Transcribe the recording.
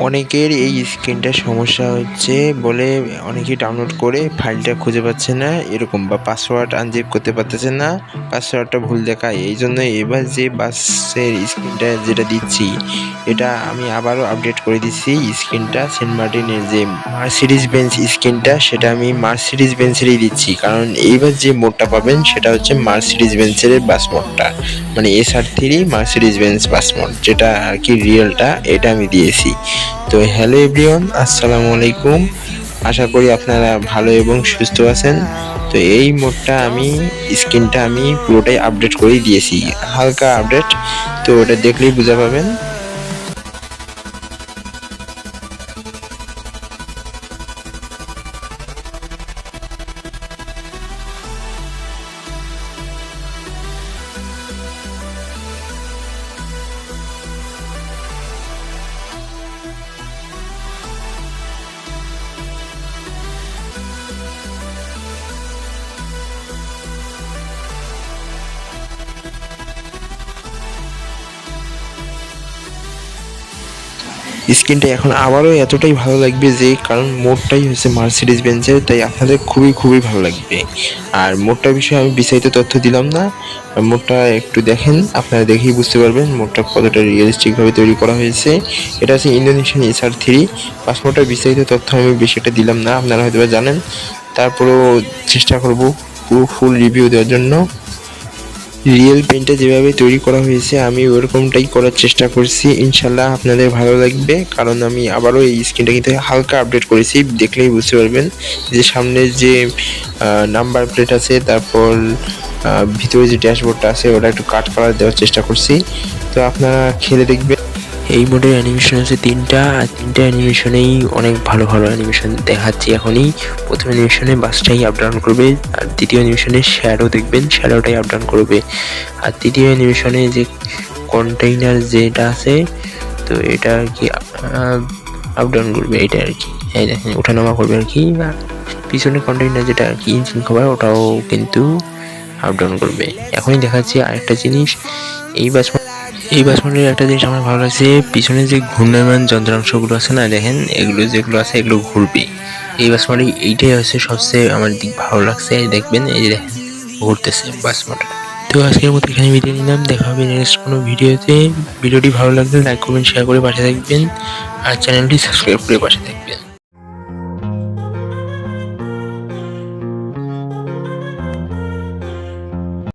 অনেকের এই স্ক্রিনটার সমস্যা হচ্ছে বলে অনেকেই ডাউনলোড করে ফাইলটা খুঁজে পাচ্ছে না এরকম, বা পাসওয়ার্ড আনজিপ করতে পারতেছে না, পাসওয়ার্ডটা ভুল দেখায়। এই জন্য এবার যে বাসের স্ক্রিনটা যেটা দিচ্ছি এটা আমি আবারও আপডেট করে দিচ্ছি। স্ক্রিনটা সেন্ট মার্টিনের যে মার্সিডিজ বেঞ্চ স্ক্রিনটা সেটা আমি মার্সিডিজ বেঞ্চেরই দিচ্ছি, কারণ এইবার যে মোডটা পাবেন সেটা হচ্ছে মার্সিডিজ বেঞ্চের বাস মোডটা, মানে SR3 মার্সিডিজ বেঞ্চ বাস মোড, যেটা আর কি রিয়েলটা এটা আমি দিয়েছি। তো হ্যালো এভরিওয়ান, আসসালামু আলাইকুম। আশা করি আপনারা ভালো এবং সুস্থ আছেন। তো এই মোডটা স্ক্রিনটা আমি পুরোটাই আপডেট করেই দিয়েছি, হালকা আপডেট। তো ওটা দেখলেই বুঝা পাবেন। স্ক্রিনটা এখন আবারও এতটাই ভালো লাগবে যে, কারণ মোডটাই হচ্ছে মার্সিডিজ বেঞ্চের, তাই আপনাদের খুবই ভালো লাগবে। আর মোডটার বিষয়ে আমি বিস্তারিত তথ্য দিলাম না, মোডটা একটু দেখেন, আপনারা দেখেই বুঝতে পারবেন মোডটা কতটা রিয়েলিস্টিকভাবে তৈরি করা হয়েছে। এটা হচ্ছে ইন্দোনেশিয়ান SR3 পাসপোর্টের বিস্তারিত তথ্য আমি বেশি একটা দিলাম না, আপনারা হয়তো জানেন। তারপরেও চেষ্টা করব পুরো ফুল রিভিউ দেওয়ার জন্য। রিয়েল পেনটা যেভাবে তৈরি করা হয়েছে আমি ওরকমটাই করার চেষ্টা করছি, ইনশাল্লাহ আপনাদের ভালো লাগবে। কারণ আমি আবারও এই স্ক্রিনটা কিন্তু হালকা আপডেট করেছি, দেখলেই বুঝতে পারবেন যে সামনের যে নাম্বার প্লেট আছে, তারপর ভিতরে যে ড্যাশবোর্ডটা আছে ওটা একটু কাট কালার দেওয়ার চেষ্টা করছি। তো আপনারা খেলে দেখবেন। এই মোডের অ্যানিমেশন আছে 3টা, আর 3টা অ্যানিমেশনেই অনেক ভালো অ্যানিমেশন দেখাচ্ছি এখনই। প্রথম অ্যানিমেশনে বাসটাই আপ ডাউন করবে, আর দ্বিতীয় অ্যানিমেশনে শ্যাডো দেখবেন, শ্যাডোটাই আপ ডাউন করবে। আর তৃতীয় অ্যানিমেশনে যে কন্টেইনার যেটা আছে, তো এটা আর কি আপ ডাউন করবে, এটা আর কি এই দেখেন ওঠানামা করবে আর কি। পিছনে কন্টেইনার যেটা আর কি ইঞ্জিন কভার, ওটাও কিন্তু আপ ডাউন করবে। এখনই দেখাচ্ছি আরেকটা জিনিস। এই বাসমনের একটা জিনিস আমার ভালো লাগছে, পিছনে যে ঘূর্ণায়মান যন্ত্রাংশগুলো আছে না, দেখেন এগুলো যেগুলো আছে এগুলো ঘুরবে। এই বাসমনে এইটাই হচ্ছে সবচেয়ে আমার দিক ভালো লাগছে। দেখবেন এই যে দেখেন ঘুরতেছে বাসমটা। তো আজকের মতো এখানে বিদায় নিলাম, দেখা হবে নেক্সট কোনো ভিডিওতে। ভিডিওটি ভালো লাগলে লাইক করবেন, শেয়ার করে পাশে থাকবেন, আর চ্যানেলটি সাবস্ক্রাইব করে পাশে থাকবেন।